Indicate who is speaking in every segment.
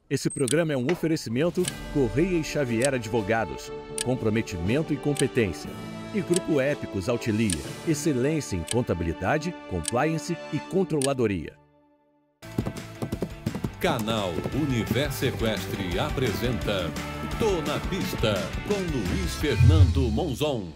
Speaker 1: Esse programa é um oferecimento Correia e Xavier Advogados, comprometimento e competência. E Grupo Épicos Altilia, excelência em contabilidade, compliance e controladoria.
Speaker 2: Canal Universo Equestre apresenta Tô na Pista, com Luiz Fernando Monzon.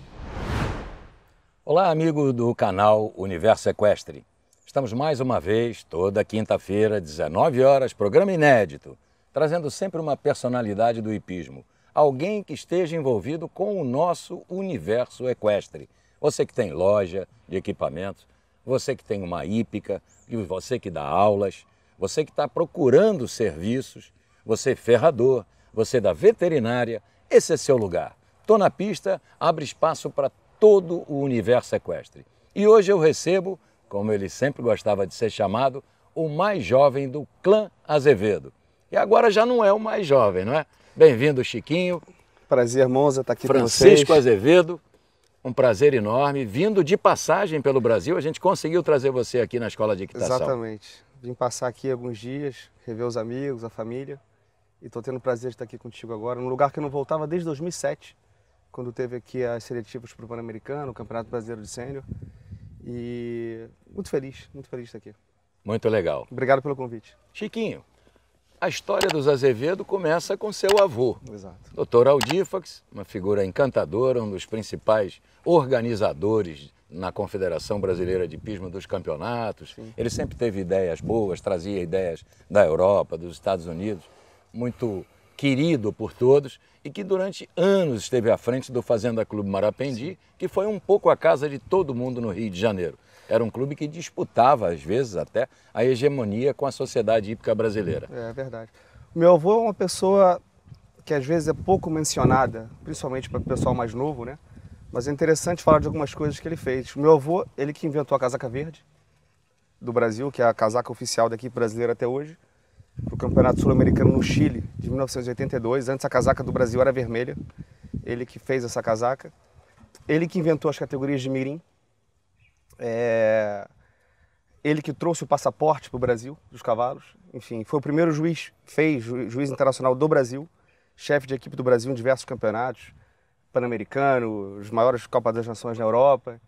Speaker 3: Olá, amigo do canal Universo Equestre. Estamos mais uma vez, toda quinta-feira, 19 horas, programa inédito, trazendo sempre uma personalidade do hipismo, alguém que esteja envolvido com o nosso universo equestre. Você que tem loja de equipamentos, você que tem uma hípica, você que dá aulas, você que está procurando serviços, você ferrador, você da veterinária, esse é seu lugar. Tô na Pista abre espaço para todo o universo equestre. E hoje eu recebo, como ele sempre gostava de ser chamado, o mais jovem do clã Azevedo. E agora já não é o mais jovem, não é? Bem-vindo, Chiquinho.
Speaker 4: Prazer, Monza, estar aqui com vocês.
Speaker 3: Francisco Azevedo, um prazer enorme. Vindo de passagem pelo Brasil, a gente conseguiu trazer você aqui na Escola de Equitação.
Speaker 4: Exatamente. Vim passar aqui alguns dias, rever os amigos, a família. E estou tendo o prazer de estar aqui contigo agora, num lugar que eu não voltava desde 2007, quando teve aqui as seletivas para o Pan-Americano, o Campeonato Brasileiro de Sênior. E muito feliz de estar aqui.
Speaker 3: Muito legal.
Speaker 4: Obrigado pelo convite.
Speaker 3: Chiquinho, a história dos Azevedo começa com seu avô.
Speaker 4: Exato.
Speaker 3: Dr. Aldifax, uma figura encantadora, um dos principais organizadores na Confederação Brasileira de Hipismo dos campeonatos. Sim. Ele sempre teve ideias boas, trazia ideias da Europa, dos Estados Unidos, muito querido por todos e que durante anos esteve à frente do Fazenda Clube Marapendi, que foi um pouco a casa de todo mundo no Rio de Janeiro. Era um clube que disputava, às vezes, até a hegemonia com a sociedade hípica brasileira.
Speaker 4: É verdade. O meu avô é uma pessoa que às vezes é pouco mencionada, principalmente para o pessoal mais novo, né? Mas é interessante falar de algumas coisas que ele fez. O meu avô, ele que inventou a casaca verde do Brasil, que é a casaca oficial da equipe brasileira até hoje, para o Campeonato Sul-Americano no Chile, de 1982. Antes a casaca do Brasil era vermelha. Ele que fez essa casaca. Ele que inventou as categorias de mirim. Ele que trouxe o passaporte para o Brasil dos cavalos. Enfim, foi o primeiro juiz internacional do Brasil, chefe de equipe do Brasil em diversos campeonatos, Pan-Americano, os maiores Copas das Nações na Europa.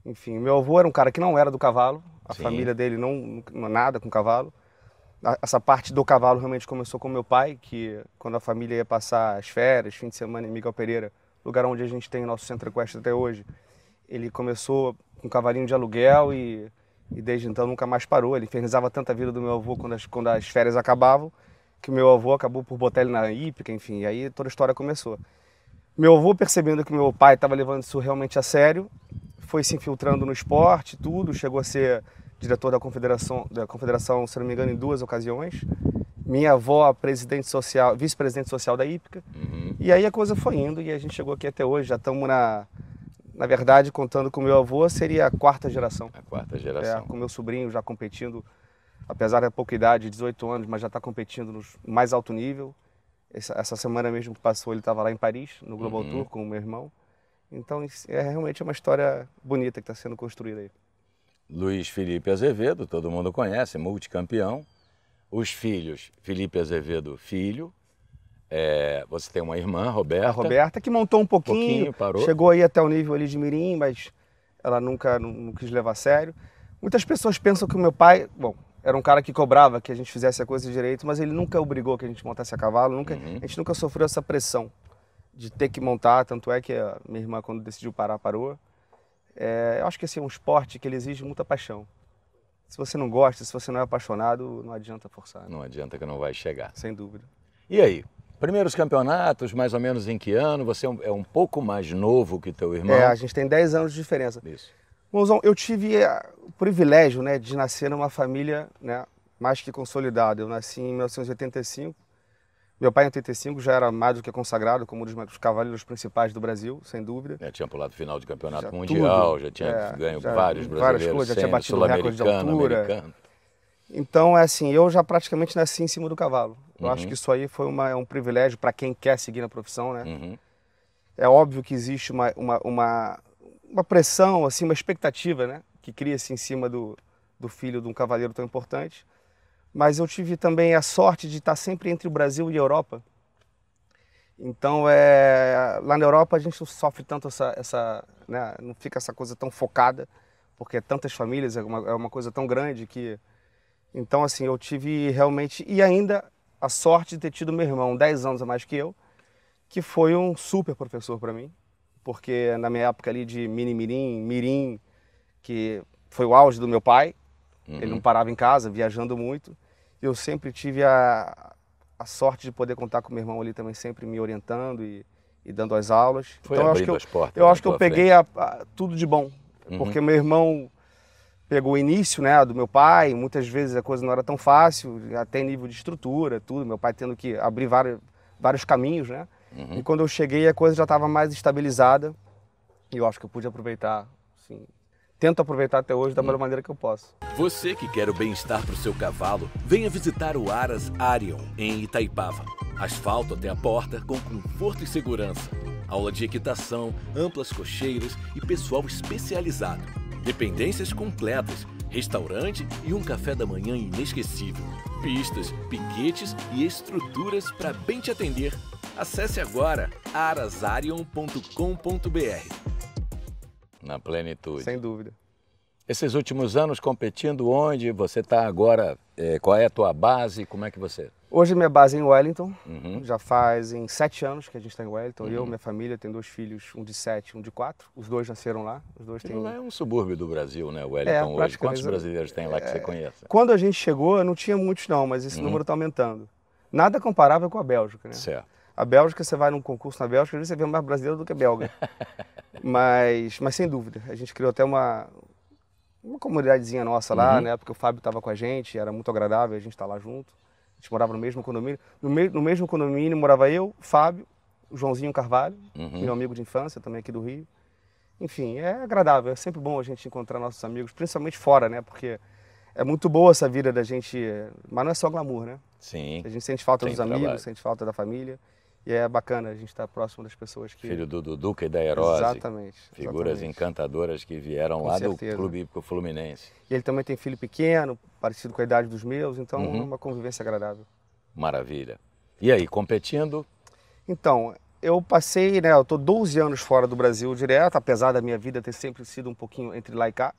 Speaker 4: Enfim, meu avô era um cara que não era do cavalo, a
Speaker 3: Sim.
Speaker 4: família dele não nada com cavalo. Essa parte do cavalo realmente começou com meu pai, que quando a família ia passar as férias, fim de semana em Miguel Pereira, lugar onde a gente tem o nosso centro equestre até hoje, ele começou com um cavalinho de aluguel e desde então nunca mais parou. Ele infernizava tanta vida do meu avô quando as férias acabavam, que o meu avô acabou por botar ele na hípica, enfim, e aí toda a história começou. Meu avô, percebendo que meu pai estava levando isso realmente a sério, foi se infiltrando no esporte, tudo, chegou a ser diretor da confederação, se não me engano, em 2 ocasiões. Minha avó, vice-presidente social da hípica.
Speaker 3: Uhum.
Speaker 4: E aí a coisa foi indo e a gente chegou aqui até hoje. Já estamos, na verdade, contando com o meu avô, seria a 4ª geração.
Speaker 3: A 4ª geração.
Speaker 4: Com meu sobrinho já competindo, apesar da pouca idade, 18 anos, mas já está competindo no mais alto nível. Essa semana mesmo que passou, ele estava lá em Paris, no Global Tour, com o meu irmão. Então, é realmente uma história bonita que está sendo construída aí.
Speaker 3: Luiz Felipe Azevedo, todo mundo conhece, multicampeão. Os filhos, Felipe Azevedo, filho. Você tem uma irmã, Roberta.
Speaker 4: A Roberta, que montou um pouquinho
Speaker 3: parou.
Speaker 4: Chegou aí até o nível ali de mirim, mas ela nunca não quis levar a sério. Muitas pessoas pensam que o meu pai, era um cara que cobrava que a gente fizesse a coisa direito, mas ele nunca obrigou que a gente montasse a cavalo, a gente nunca sofreu essa pressão de ter que montar, tanto é que a minha irmã, quando decidiu parar, parou. Eu acho que esse é um esporte que ele exige muita paixão. Se você não gosta, se você não é apaixonado, não adianta forçar.
Speaker 3: Não adianta que não vai chegar.
Speaker 4: Sem dúvida.
Speaker 3: E aí? Primeiros campeonatos, mais ou menos em que ano? Você é um pouco mais novo que teu irmão?
Speaker 4: A gente tem 10 anos de diferença.
Speaker 3: Isso.
Speaker 4: Monzão, eu tive o privilégio, de nascer numa família, mais que consolidada. Eu nasci em 1985. Meu pai, em 85, já era mais do que consagrado como um dos cavaleiros principais do Brasil, sem dúvida.
Speaker 3: Tinha pulado final de campeonato mundial, já tinha ganho vários brasileiros,
Speaker 4: coisas, já tinha batido recorde de altura.
Speaker 3: Americano.
Speaker 4: Então, eu já praticamente nasci em cima do cavalo. Eu acho que isso aí foi um privilégio para quem quer seguir na profissão, É óbvio que existe uma pressão, assim, uma expectativa, que cria-se em cima do filho de um cavaleiro tão importante. Mas eu tive também a sorte de estar sempre entre o Brasil e a Europa. Então, lá na Europa a gente não sofre tanto né, não fica essa coisa tão focada, porque é tantas famílias, é uma coisa tão grande que... Então, assim, eu tive realmente... E ainda a sorte de ter tido meu irmão 10 anos a mais que eu, que foi um super professor para mim, porque na minha época ali de mirim, que foi o auge do meu pai, ele não parava em casa, viajando muito, eu sempre tive a sorte de poder contar com meu irmão ali também, sempre me orientando e dando as aulas.
Speaker 3: Foi
Speaker 4: então
Speaker 3: abrindo as portas.
Speaker 4: Eu acho que eu peguei tudo de bom, porque meu irmão pegou o início, né, do meu pai, muitas vezes a coisa não era tão fácil, até em nível de estrutura, tudo, meu pai tendo que abrir vários caminhos, né? E quando eu cheguei a coisa já estava mais estabilizada e eu acho que eu pude aproveitar, assim, tento aproveitar até hoje da melhor maneira que eu posso.
Speaker 1: Você que quer o bem-estar para o seu cavalo, venha visitar o Aras Arion, em Itaipava. Asfalto até a porta com conforto e segurança. Aula de equitação, amplas cocheiras e pessoal especializado. Dependências completas, restaurante e um café da manhã inesquecível. Pistas, piquetes e estruturas para bem te atender. Acesse agora arasarion.com.br.
Speaker 3: Na plenitude.
Speaker 4: Sem dúvida.
Speaker 3: Esses últimos anos competindo onde? Você está agora, qual é a tua base? Como é que você...
Speaker 4: Hoje minha base é em Wellington, já fazem 7 anos que a gente está em Wellington. Eu, minha família, tem 2 filhos, um de 7 e um de 4. Os 2 nasceram lá. Os 2 têm...
Speaker 3: Lá é um subúrbio do Brasil, né, Wellington hoje. Quantos brasileiros tem lá que você conhece?
Speaker 4: Quando a gente chegou, não tinha muitos não, mas esse número está aumentando. Nada comparável com a Bélgica, né?
Speaker 3: Certo.
Speaker 4: A Bélgica, você vai num concurso na Bélgica, às vezes você vê mais brasileiro do que belga. mas sem dúvida, a gente criou até uma comunidadezinha nossa lá, né? Porque o Fábio estava com a gente, era muito agradável a gente estar lá junto. A gente morava no mesmo condomínio. No mesmo condomínio morava eu, Fábio, o Joãozinho Carvalho, meu amigo de infância também aqui do Rio. Enfim, é agradável, é sempre bom a gente encontrar nossos amigos, principalmente fora, né? Porque é muito boa essa vida da gente, mas não é só glamour, né?
Speaker 3: Sim.
Speaker 4: A gente sente falta dos amigos, sente falta da família. E é bacana a gente estar próximo das pessoas que...
Speaker 3: Filho do Duduca e da Herose.
Speaker 4: Exatamente.
Speaker 3: Figuras encantadoras que vieram lá do Clube Hípico Fluminense.
Speaker 4: E ele também tem filho pequeno, parecido com a idade dos meus, então é uma convivência agradável.
Speaker 3: Maravilha. E aí, competindo?
Speaker 4: Então, eu passei, né, eu estou 12 anos fora do Brasil direto, apesar da minha vida ter sempre sido um pouquinho entre lá e cá.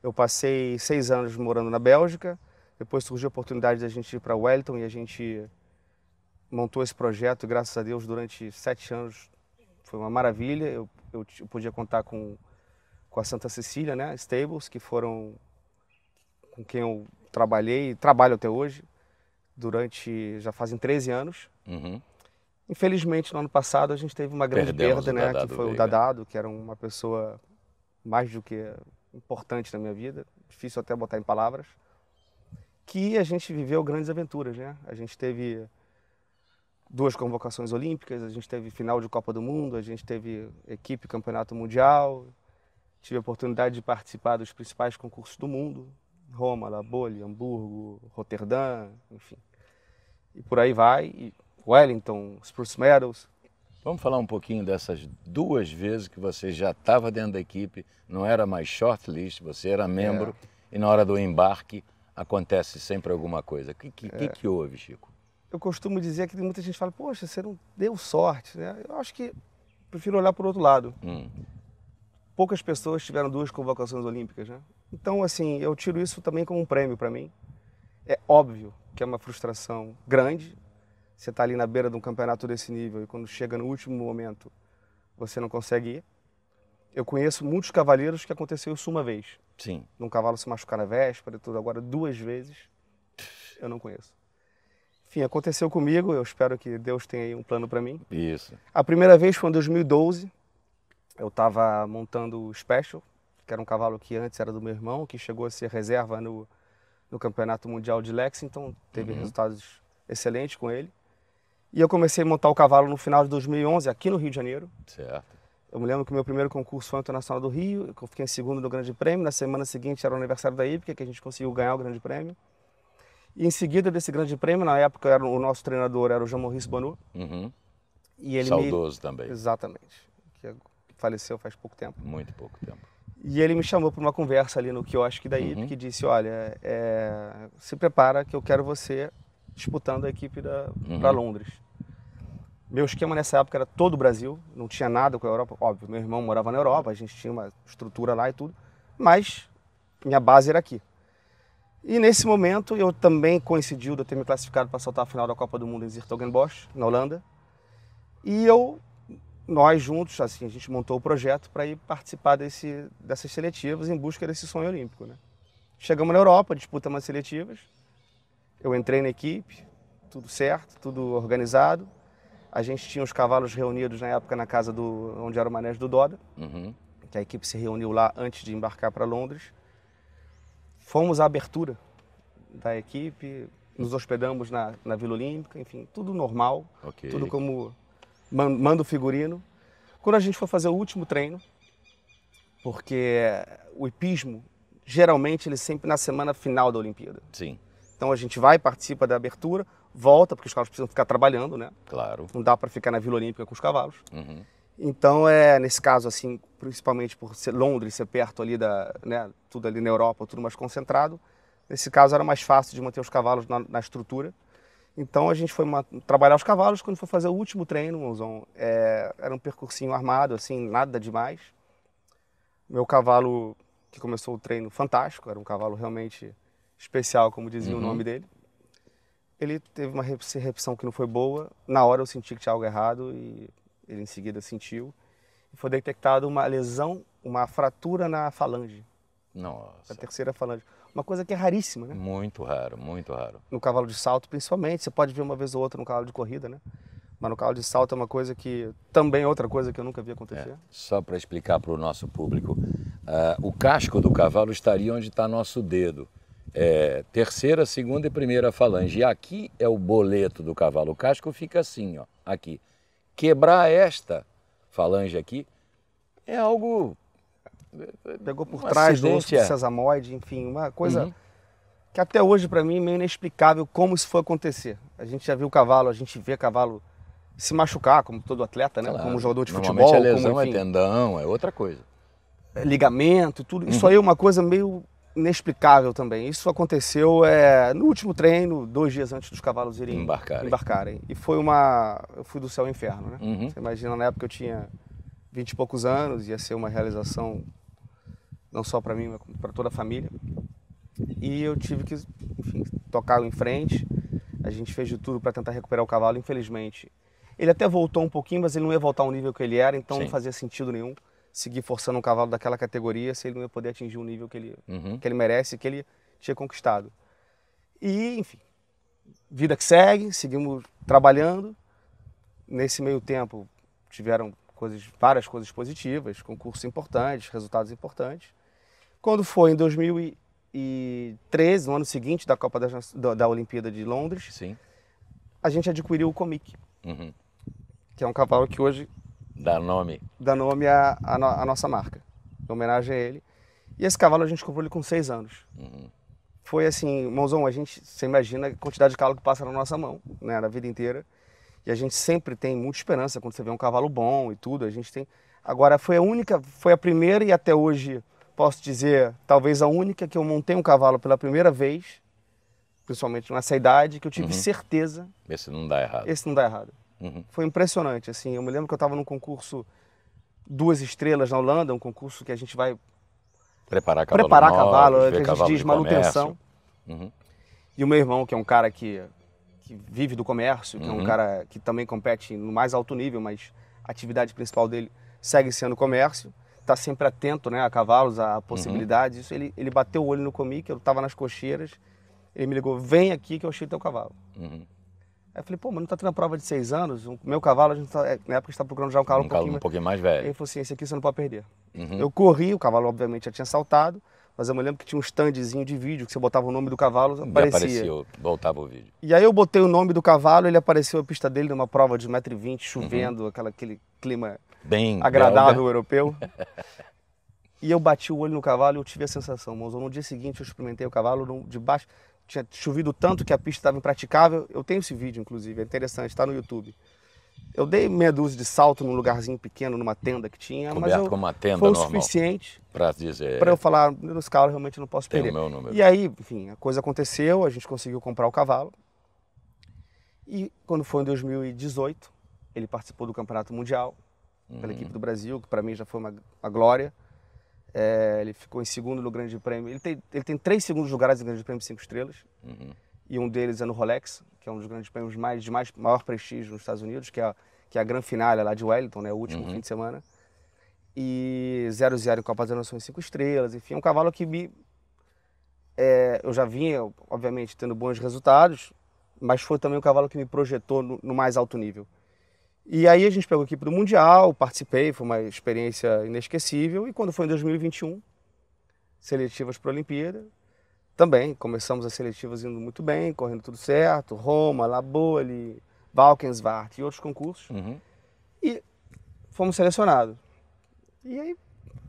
Speaker 4: Eu passei 6 anos morando na Bélgica, depois surgiu a oportunidade de a gente ir para Wellington e a gente montou esse projeto, e graças a Deus, durante 7 anos foi uma maravilha. Eu podia contar com a Santa Cecília, né, Stables, que foram com quem eu trabalhei e trabalho até hoje, já fazem 13 anos. Infelizmente, no ano passado, a gente teve uma grande perda, né, que foi o Dadado, que era uma pessoa mais do que importante na minha vida, difícil até botar em palavras, que a gente viveu grandes aventuras, né? A gente teve 2 convocações olímpicas, a gente teve final de Copa do Mundo, a gente teve equipe campeonato mundial, tive a oportunidade de participar dos principais concursos do mundo, Roma, La Baule, Hamburgo, Roterdã, enfim. E por aí vai, e Wellington, Spruce Meadows.
Speaker 3: Vamos falar um pouquinho dessas 2 vezes que você já estava dentro da equipe, não era mais shortlist, você era membro, e na hora do embarque acontece sempre alguma coisa. O que houve, Chico?
Speaker 4: Eu costumo dizer que muita gente fala, poxa, você não deu sorte, né? Eu acho que prefiro olhar por outro lado. Poucas pessoas tiveram 2 convocações olímpicas, né? Então, assim, eu tiro isso também como um prêmio para mim. É óbvio que é uma frustração grande. Você está ali na beira de um campeonato desse nível e quando chega no último momento você não consegue ir. Eu conheço muitos cavaleiros que aconteceu isso uma vez.
Speaker 3: Sim.
Speaker 4: Num cavalo se machucar na véspera e tudo. Agora, 2 vezes, eu não conheço. Enfim, aconteceu comigo, eu espero que Deus tenha aí um plano para mim.
Speaker 3: Isso.
Speaker 4: A primeira vez foi em 2012, eu estava montando o Special, que era um cavalo que antes era do meu irmão, que chegou a ser reserva no Campeonato Mundial de Lexington, teve resultados excelentes com ele. E eu comecei a montar o cavalo no final de 2011, aqui no Rio de Janeiro.
Speaker 3: Certo.
Speaker 4: Eu me lembro que o meu primeiro concurso foi o Internacional do Rio, eu fiquei em segundo no Grande Prêmio, na semana seguinte era o aniversário da Hípica, que a gente conseguiu ganhar o Grande Prêmio. E em seguida desse Grande Prêmio, na época o nosso treinador era o Jean-Maurice Bonneau.
Speaker 3: E ele saudoso também.
Speaker 4: Exatamente, que faleceu faz pouco tempo.
Speaker 3: Muito pouco tempo.
Speaker 4: E ele me chamou para uma conversa ali no quiosque da IPE, e disse, olha, se prepara que eu quero você disputando a equipe para Londres. Meu esquema nessa época era todo o Brasil, não tinha nada com a Europa. Óbvio, meu irmão morava na Europa, a gente tinha uma estrutura lá e tudo, mas minha base era aqui. E nesse momento eu também coincidiu de eu ter me classificado para saltar a final da Copa do Mundo em 's-Hertogenbosch, na Holanda. E nós juntos, assim, a gente montou o projeto para ir participar dessas seletivas em busca desse sonho olímpico, né? Chegamos na Europa, disputamos as seletivas, eu entrei na equipe, tudo certo, tudo organizado. A gente tinha os cavalos reunidos na época na casa onde era o manejo do Doda, que a equipe se reuniu lá antes de embarcar para Londres. Fomos à abertura da equipe, nos hospedamos na Vila Olímpica, enfim, tudo normal, tudo como manda o figurino. Quando a gente for fazer o último treino, porque o hipismo, geralmente, ele sempre na semana final da Olimpíada.
Speaker 3: Sim.
Speaker 4: Então a gente vai, participa da abertura, volta, porque os cavalos precisam ficar trabalhando, né?
Speaker 3: Claro.
Speaker 4: Não dá para ficar na Vila Olímpica com os cavalos. Então, nesse caso, assim, principalmente por Londres ser perto ali né, tudo ali na Europa, tudo mais concentrado, nesse caso era mais fácil de manter os cavalos na estrutura. Então a gente foi trabalhar os cavalos. Quando foi fazer o último treino, Monzon, era um percursinho armado, assim, nada demais. Meu cavalo, que começou o treino, fantástico, era um cavalo realmente especial, como dizia o nome dele. Ele teve uma recepção que não foi boa. Na hora eu senti que tinha algo errado e ele em seguida sentiu. E foi detectado uma lesão, uma fratura na falange.
Speaker 3: Nossa.
Speaker 4: A terceira falange. Uma coisa que é raríssima, né?
Speaker 3: Muito raro, muito raro.
Speaker 4: No cavalo de salto, principalmente. Você pode ver uma vez ou outra no cavalo de corrida, né? Mas no cavalo de salto é uma coisa que... Também é outra coisa que eu nunca vi acontecer.
Speaker 3: Só para explicar para o nosso público. O casco do cavalo estaria onde está nosso dedo. Terceira, segunda e primeira falange. E aqui é o boleto do cavalo. O casco fica assim, ó, aqui. Quebrar esta falange aqui é algo...
Speaker 4: Pegou por trás do osso do sesamoide, enfim, uma coisa que até hoje para mim é meio inexplicável como isso foi acontecer. A gente já viu cavalo, a gente vê cavalo se machucar, como todo atleta, né?
Speaker 3: Claro.
Speaker 4: Como jogador de futebol.
Speaker 3: Normalmente a lesão
Speaker 4: como, enfim,
Speaker 3: é tendão, é outra coisa.
Speaker 4: Ligamento, tudo. Isso aí é uma coisa meio inexplicável também. Isso aconteceu no último treino, 2 dias antes dos cavalos irem embarcarem. E foi eu fui do céu ao inferno, né? Você imagina, na época eu tinha 20 e poucos anos, ia ser uma realização não só para mim, mas para toda a família. E eu tive que, enfim, tocar em frente. A gente fez de tudo para tentar recuperar o cavalo, infelizmente. Ele até voltou um pouquinho, mas ele não ia voltar ao nível que ele era, então não fazia sentido nenhum seguir forçando um cavalo daquela categoria se ele não ia poder atingir o nível que ele merece, que ele tinha conquistado. E, enfim, vida que segue, seguimos trabalhando. Nesse meio tempo tiveram várias coisas positivas, concursos importantes, resultados importantes. Quando foi em 2013, no ano seguinte da Copa da Olimpíada de Londres, a gente adquiriu o Comic, que é um cavalo que hoje
Speaker 3: dá nome
Speaker 4: à nossa marca, em homenagem a ele. E esse cavalo a gente comprou ele com 6 anos. Foi assim, Monzon, você imagina a quantidade de cavalo que passa na nossa mão, né, na vida inteira. E a gente sempre tem muita esperança quando você vê um cavalo bom e tudo. A gente tem. Agora foi a primeira e até hoje posso dizer, talvez a única que eu montei um cavalo pela primeira vez, principalmente nessa idade, que eu tive certeza.
Speaker 3: Esse não dá errado.
Speaker 4: Esse não dá errado. Foi impressionante, assim. Eu me lembro que eu estava num concurso 2 estrelas na Holanda, um concurso que a gente vai
Speaker 3: preparar
Speaker 4: cavalo, que a gente diz manutenção. E o meu irmão, que é um cara que vive do comércio, que é um cara que também compete no mais alto nível, mas a atividade principal dele segue sendo o comércio, está sempre atento, né, a cavalos, a possibilidades. Isso, ele bateu o olho no Comic, eu estava nas cocheiras, ele me ligou, vem aqui que eu achei teu cavalo. Aí eu falei, pô, mas não está tendo a prova de 6 anos? O meu cavalo, na época a gente está procurando já um cavalo
Speaker 3: um pouquinho mais velho.
Speaker 4: Ele falou assim, esse aqui você não pode perder. Eu corri, o cavalo obviamente já tinha saltado, mas eu me lembro que tinha um standzinho de vídeo, que você botava o nome do cavalo, aparecia.
Speaker 3: Voltava o vídeo.
Speaker 4: E aí eu botei o nome do cavalo, ele apareceu a pista dele numa prova de 1,20 m, chovendo, aquele clima bem agradável europeu. E eu bati o olho no cavalo e eu tive a sensação, moço, no dia seguinte eu experimentei o cavalo de baixo, tinha chovido tanto que a pista estava impraticável. Eu tenho esse vídeo, inclusive, é interessante, está no YouTube. Eu dei meia dúzia de salto num lugarzinho pequeno, numa tenda que tinha, mas
Speaker 3: Com uma tenda
Speaker 4: foi o
Speaker 3: normal.
Speaker 4: suficiente
Speaker 3: Para dizer...
Speaker 4: para eu falar, nesse cavalo realmente não posso
Speaker 3: Tem
Speaker 4: perder.
Speaker 3: o meu número.
Speaker 4: E aí, enfim, a coisa aconteceu, a gente conseguiu comprar o cavalo. E quando foi em 2018, ele participou do Campeonato Mundial, pela equipe do Brasil, que para mim já foi uma glória. Ele ficou em segundo no Grande Prêmio. Ele tem 3 segundos lugares no Grande Prêmio 5 Estrelas. E um deles é no Rolex, que é um dos grandes prêmios de maior prestígio nos Estados Unidos, que é a Gran Finale lá de Wellington, né, o último fim de semana. E 0-0 em Copa das Nações 5 Estrelas. Enfim, é um cavalo que eu já vinha, obviamente, tendo bons resultados, mas foi também um cavalo que me projetou no mais alto nível. E aí a gente pegou a equipe do Mundial, participei, foi uma experiência inesquecível. E quando foi em 2021, seletivas para a Olimpíada, também começamos as seletivas indo muito bem, correndo tudo certo, Roma, Labole, Valkenswaard e outros concursos. E fomos selecionados. E aí,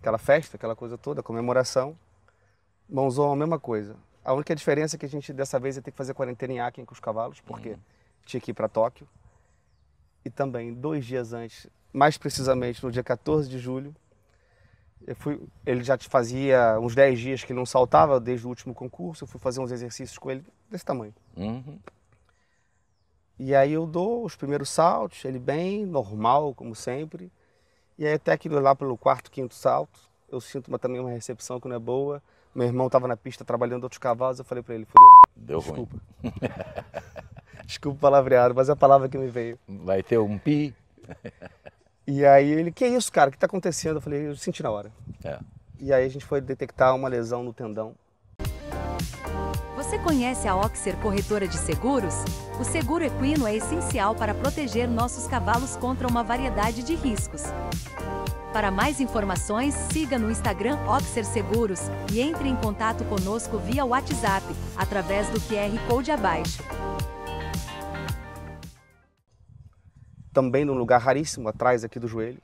Speaker 4: aquela festa, aquela coisa toda, comemoração, Monzon, a mesma coisa. A única diferença é que a gente dessa vez ia ter que fazer quarentena em Aachen com os cavalos, porque tinha que ir para Tóquio. E também 2 dias antes, mais precisamente no dia 14 de julho, ele já fazia uns 10 dias que não saltava desde o último concurso, eu fui fazer uns exercícios com ele desse tamanho. E aí eu dou os primeiros saltos, ele bem, normal, como sempre. E aí até que lá pelo 4º, 5º salto, eu sinto também uma recepção que não é boa. Meu irmão estava na pista trabalhando outros cavalos, eu falei para ele, fudeu.
Speaker 3: Deu
Speaker 4: Desculpa.
Speaker 3: ruim.
Speaker 4: Desculpa o palavreado, mas é a palavra que me veio.
Speaker 3: Vai ter um pi.
Speaker 4: E aí ele, que isso, cara, o que está acontecendo? Eu falei, eu senti na hora. E aí a gente foi detectar uma lesão no tendão.
Speaker 5: Você conhece a Oxer Corretora de Seguros? O seguro equino é essencial para proteger nossos cavalos contra uma variedade de riscos. Para mais informações, siga no Instagram Oxer Seguros e entre em contato conosco via WhatsApp, através do QR Code abaixo.
Speaker 4: Também num lugar raríssimo, atrás aqui do joelho.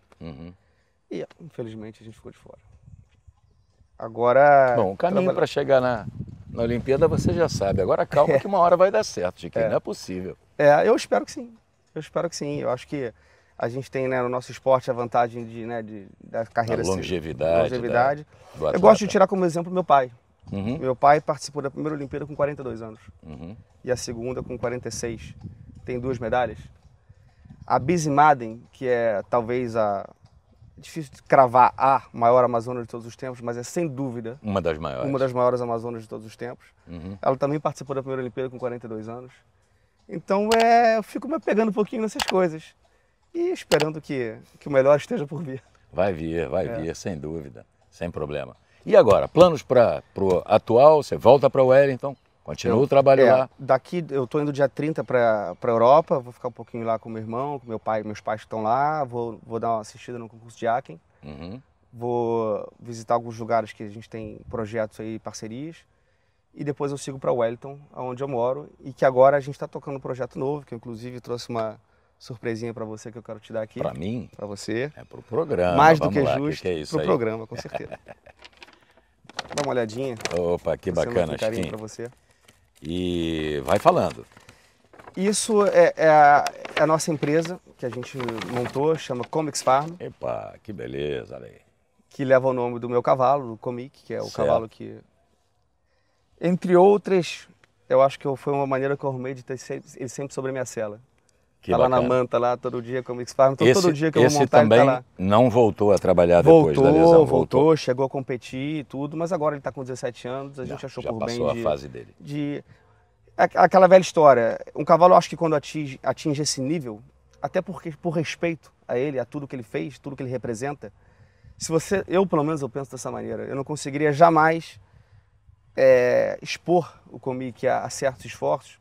Speaker 4: E, infelizmente, a gente ficou de fora. Agora...
Speaker 3: Bom, o caminho para chegar na Olimpíada você já sabe. Agora calma que uma hora vai dar certo, Chiquinho. Não é possível.
Speaker 4: Eu espero que sim. Eu espero que sim. Eu acho que a gente tem, né, no nosso esporte a vantagem da carreira...
Speaker 3: A longevidade.
Speaker 4: Eu gosto de tirar como exemplo meu pai. Meu pai participou da primeira Olimpíada com 42 anos. E a segunda com 46. Tem 2 medalhas. A Bizzy Madden, que é talvez difícil de cravar a maior Amazona de todos os tempos, mas é sem dúvida
Speaker 3: uma das
Speaker 4: maiores Amazonas de todos os tempos. Ela também participou da primeira Olimpíada com 42 anos. Então eu fico me apegando um pouquinho nessas coisas e esperando que o melhor esteja por vir.
Speaker 3: Vai vir, sem dúvida, sem problema. E agora, planos para o atual? Você volta para Wellington? Continua o trabalho lá?
Speaker 4: Daqui eu estou indo dia 30 para a Europa, vou ficar um pouquinho lá com meu irmão, com meu pai, meus pais que estão lá, vou dar uma assistida no concurso de Aachen, vou visitar alguns lugares que a gente tem projetos aí, parcerias, e depois eu sigo para Wellington, onde eu moro, e que agora a gente está tocando um projeto novo, que eu inclusive trouxe uma surpresinha para você que eu quero te dar aqui.
Speaker 3: Para mim?
Speaker 4: Para você.
Speaker 3: É para o programa.
Speaker 4: Mais do que
Speaker 3: lá,
Speaker 4: justo, para o programa, com certeza. Dá uma olhadinha.
Speaker 3: Opa, que bacana, Chiquinho.
Speaker 4: Para você.
Speaker 3: E vai falando.
Speaker 4: Isso é a nossa empresa que a gente montou, chama Comics Farm.
Speaker 3: Epa, que beleza, olha aí.
Speaker 4: Que leva o nome do meu cavalo, do Comic, que é o cavalo que... Entre outras, eu acho que foi uma maneira que eu arrumei de ter ele sempre sobre a minha cela.
Speaker 3: Que
Speaker 4: tá lá
Speaker 3: bacana.
Speaker 4: na manta, lá todo dia, Comics Farm. Então todo dia que eu vou montar
Speaker 3: também
Speaker 4: ele tá lá.
Speaker 3: Não voltou a trabalhar depois da lesão?
Speaker 4: Voltou, chegou a competir e tudo, mas agora ele está com 17 anos, a gente achou por bem
Speaker 3: já passou a fase dele.
Speaker 4: Aquela velha história, um cavalo, eu acho que quando atinge esse nível, até porque por respeito a ele, a tudo que ele fez, tudo que ele representa, eu pelo menos eu penso dessa maneira, eu não conseguiria jamais expor o Comic a certos esforços,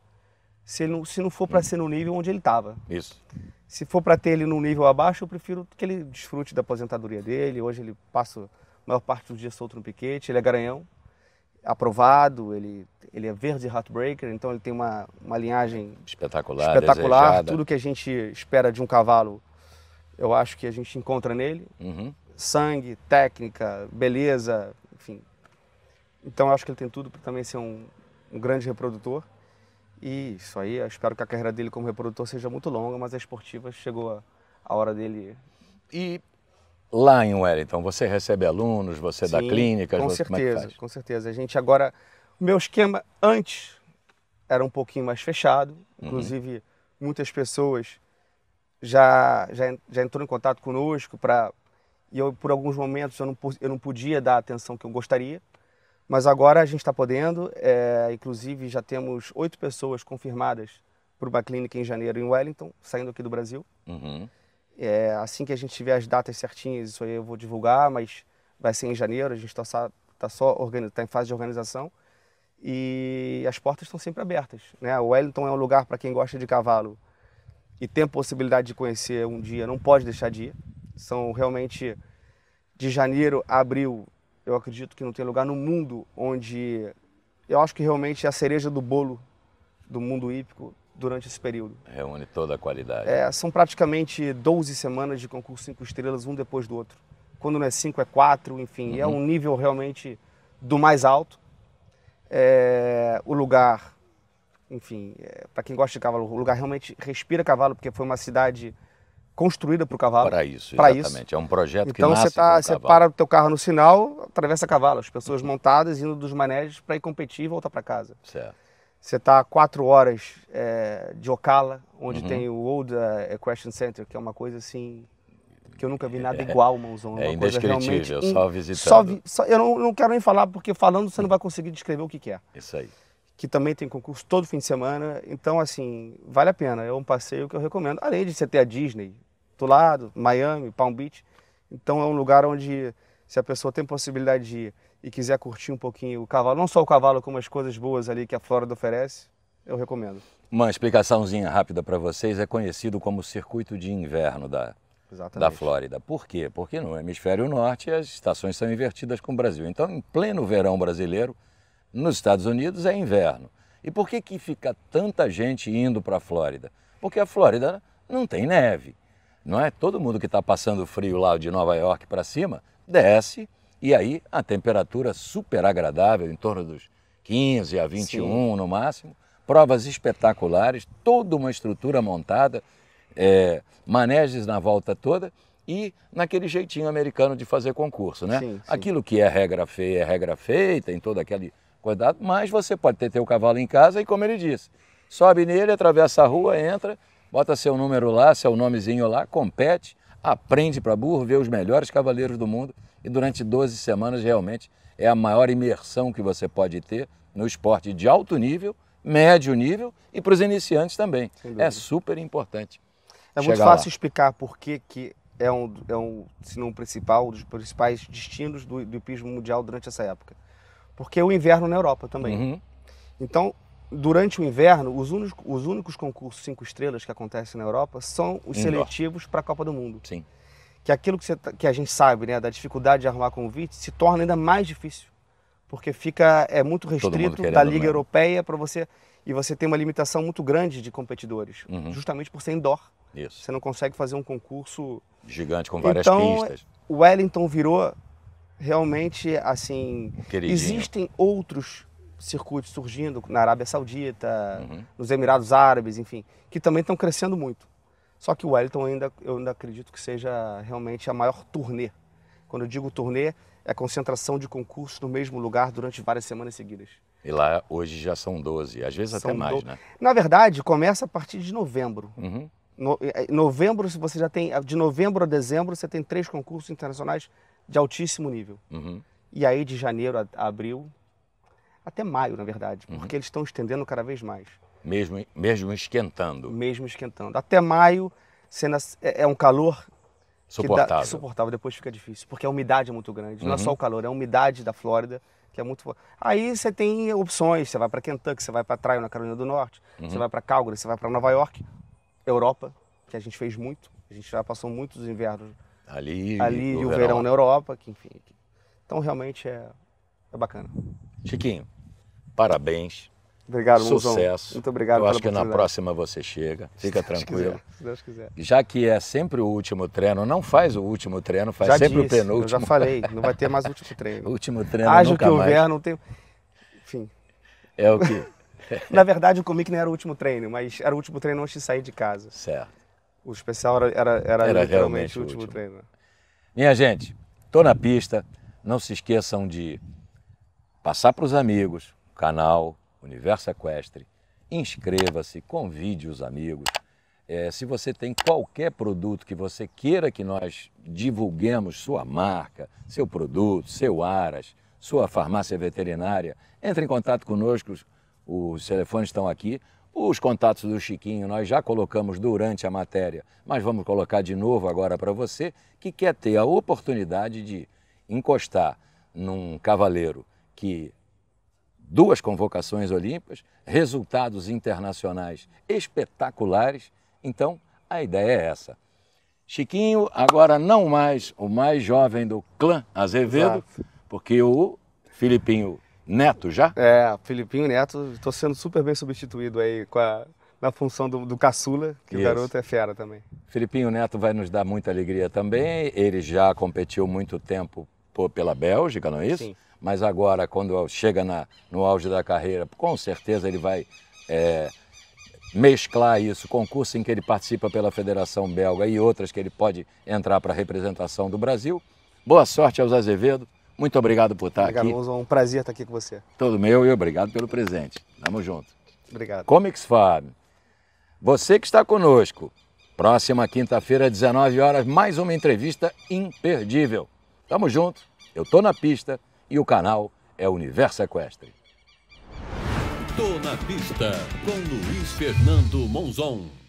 Speaker 4: se não for para ser no nível onde ele estava.
Speaker 3: Isso.
Speaker 4: Se for para ter ele num nível abaixo, eu prefiro que ele desfrute da aposentadoria dele. Hoje ele passa a maior parte dos dias solto no piquete, ele é garanhão, aprovado, ele é verde Heartbreaker, então ele tem uma linhagem
Speaker 3: espetacular,
Speaker 4: desejada. Tudo que a gente espera de um cavalo, eu acho que a gente encontra nele. Sangue, técnica, beleza, enfim. Então eu acho que ele tem tudo para também ser um grande reprodutor. E isso aí, eu espero que a carreira dele como reprodutor seja muito longa, mas a esportiva chegou a hora dele.
Speaker 3: E lá em Wellington, você recebe alunos, você dá clínicas?
Speaker 4: Com
Speaker 3: você,
Speaker 4: certeza,
Speaker 3: como é que faz?
Speaker 4: com certeza. A gente agora, o meu esquema antes era um pouquinho mais fechado, inclusive muitas pessoas já entrou em contato conosco e eu, por alguns momentos, eu não podia dar a atenção que eu gostaria, mas agora a gente está podendo, inclusive já temos 8 pessoas confirmadas para uma clínica em janeiro em Wellington, saindo aqui do Brasil. Assim que a gente tiver as datas certinhas, isso aí eu vou divulgar, mas vai ser em janeiro, a gente está em fase de organização e as portas estão sempre abertas, né? O Wellington é um lugar para quem gosta de cavalo e tem a possibilidade de conhecer um dia, não pode deixar de ir. São realmente, de janeiro a abril, eu acredito que não tem lugar no mundo onde eu acho que realmente é a cereja do bolo do mundo hípico durante esse período.
Speaker 3: Reúne toda a qualidade.
Speaker 4: São praticamente 12 semanas de concurso 5 estrelas, um depois do outro. Quando não é 5, é 4, enfim, é um nível realmente do mais alto. O lugar, enfim, para quem gosta de cavalo, o lugar realmente respira cavalo, porque foi uma cidade construída para o cavalo.
Speaker 3: Para isso,
Speaker 4: pra
Speaker 3: exatamente.
Speaker 4: Isso.
Speaker 3: É um projeto que
Speaker 4: então,
Speaker 3: nasce
Speaker 4: você para o teu carro no sinal, atravessa cavalo, as pessoas montadas indo dos manéjios para ir competir e voltar para casa.
Speaker 3: Certo.
Speaker 4: Você está 4 horas de Ocala, onde tem o Old Equestrian Center, que é uma coisa assim que eu nunca vi nada igual, Monzon.
Speaker 3: É
Speaker 4: uma coisa
Speaker 3: indescritível,
Speaker 4: realmente
Speaker 3: só visitando.
Speaker 4: Eu não quero nem falar, porque falando você não vai conseguir descrever o que é.
Speaker 3: Isso aí.
Speaker 4: Que também tem concurso todo fim de semana, então assim, vale a pena, é um passeio que eu recomendo. Além de você ter a Disney do lado, Miami, Palm Beach, então é um lugar onde, se a pessoa tem possibilidade de ir e quiser curtir um pouquinho o cavalo, não só o cavalo, como as coisas boas ali que a Flórida oferece, eu recomendo.
Speaker 3: Uma explicaçãozinha rápida para vocês, é conhecido como circuito de inverno da Flórida. Por quê? Porque no hemisfério norte as estações são invertidas com o Brasil. Então, em pleno verão brasileiro, nos Estados Unidos é inverno. E por que fica tanta gente indo para a Flórida? Porque a Flórida não tem neve. Não é? Todo mundo que está passando frio lá de Nova York para cima, desce e aí a temperatura super agradável, em torno dos 15 a 21 no máximo. Provas espetaculares, toda uma estrutura montada, manejes na volta toda e naquele jeitinho americano de fazer concurso, né?
Speaker 4: Sim.
Speaker 3: Aquilo que é regra feita, tem todo aquele cuidado, mas você pode ter teu cavalo em casa e, como ele disse, sobe nele, atravessa a rua, entra, bota seu número lá, seu nomezinho lá, compete, aprende para burro, vê os melhores cavaleiros do mundo e durante 12 semanas realmente é a maior imersão que você pode ter no esporte de alto nível, médio nível e para os iniciantes também. É super importante.
Speaker 4: É muito fácil explicar por que se não o principal, um dos principais destinos do hipismo mundial durante essa época. Porque é o inverno na Europa também. Então, durante o inverno, os únicos concursos 5 estrelas que acontecem na Europa são os seletivos para a Copa do Mundo.
Speaker 3: Sim.
Speaker 4: Que aquilo que a gente sabe, né, da dificuldade de arrumar convite, se torna ainda mais difícil. Porque é muito restrito da Liga Europeia para você, e você tem uma limitação muito grande de competidores, justamente por ser indoor.
Speaker 3: Isso.
Speaker 4: Você não consegue fazer um concurso
Speaker 3: gigante com várias pistas.
Speaker 4: O Wellington virou realmente assim. Existem outros circuitos surgindo na Arábia Saudita, nos Emirados Árabes, enfim, que também estão crescendo muito. Só que o Wellington eu ainda acredito que seja realmente a maior turnê. Quando eu digo turnê, é a concentração de concursos no mesmo lugar durante várias semanas seguidas.
Speaker 3: E lá hoje já são 12, às vezes até mais, né?
Speaker 4: Na verdade, começa a partir de novembro. Novembro, você já tem, de novembro a dezembro, você tem 3 concursos internacionais de altíssimo nível. E aí de janeiro a abril, até maio, na verdade, porque eles estão estendendo cada vez mais.
Speaker 3: Mesmo esquentando.
Speaker 4: Mesmo esquentando. Até maio é um calor
Speaker 3: suportável.
Speaker 4: Depois fica difícil, porque a umidade é muito grande. Não é só o calor, é a umidade da Flórida, que é muito forte. Aí você tem opções, você vai para Kentucky, você vai para Tryon, na Carolina do Norte, você vai para Calgary, você vai para Nova York, Europa, que a gente fez muito, a gente já passou muitos invernos ali e o verão na Europa, que enfim. Então realmente é bacana.
Speaker 3: Chiquinho, parabéns.
Speaker 4: Obrigado,
Speaker 3: sucesso.
Speaker 4: Muito obrigado
Speaker 3: pela oportunidade. Eu acho que na próxima você chega, fica tranquilo.
Speaker 4: Se Deus quiser.
Speaker 3: Já que é sempre o último treino, não faz o último treino, faz sempre o penúltimo.
Speaker 4: Eu já falei, não vai ter mais último treino.
Speaker 3: O último treino
Speaker 4: Haja
Speaker 3: nunca
Speaker 4: que
Speaker 3: mais.
Speaker 4: houver, não tem... Enfim.
Speaker 3: É o que...
Speaker 4: Na verdade, eu comi que não era o último treino, mas era o último treino antes de sair de casa.
Speaker 3: Certo.
Speaker 4: O especial era literalmente o último treino.
Speaker 3: Minha gente, tô na pista. Não se esqueçam de passar para os amigos o canal Universo Equestre. Inscreva-se, convide os amigos. Se você tem qualquer produto que você queira que nós divulguemos, sua marca, seu produto, seu aras, sua farmácia veterinária, entre em contato conosco, os telefones estão aqui. Os contatos do Chiquinho nós já colocamos durante a matéria, mas vamos colocar de novo agora para você que quer ter a oportunidade de encostar num cavaleiro que 2 convocações olímpicas, resultados internacionais espetaculares. Então, a ideia é essa. Chiquinho, agora não mais o mais jovem do clã Azevedo, exato, porque o Filipinho Neto já?
Speaker 4: Filipinho Neto, estou sendo super bem substituído aí na função do caçula, que isso, o garoto é fera também.
Speaker 3: Filipinho Neto vai nos dar muita alegria também, ele já competiu muito tempo pela Bélgica, não é isso? Sim. Mas agora, quando chega no auge da carreira, com certeza ele vai mesclar isso, concurso em que ele participa pela Federação Belga e outras que ele pode entrar para a representação do Brasil. Boa sorte aos Azevedo, muito obrigado por estar aqui.
Speaker 4: Obrigado, um prazer estar aqui com você.
Speaker 3: Todo meu e obrigado pelo presente. Tamo junto.
Speaker 4: Obrigado.
Speaker 3: Comics Farm, você que está conosco, próxima quinta-feira, 19 horas, mais uma entrevista imperdível. Tamo junto, eu tô na pista e o canal é Universo Equestre.
Speaker 2: Tô na pista com Luiz Fernando Monzon.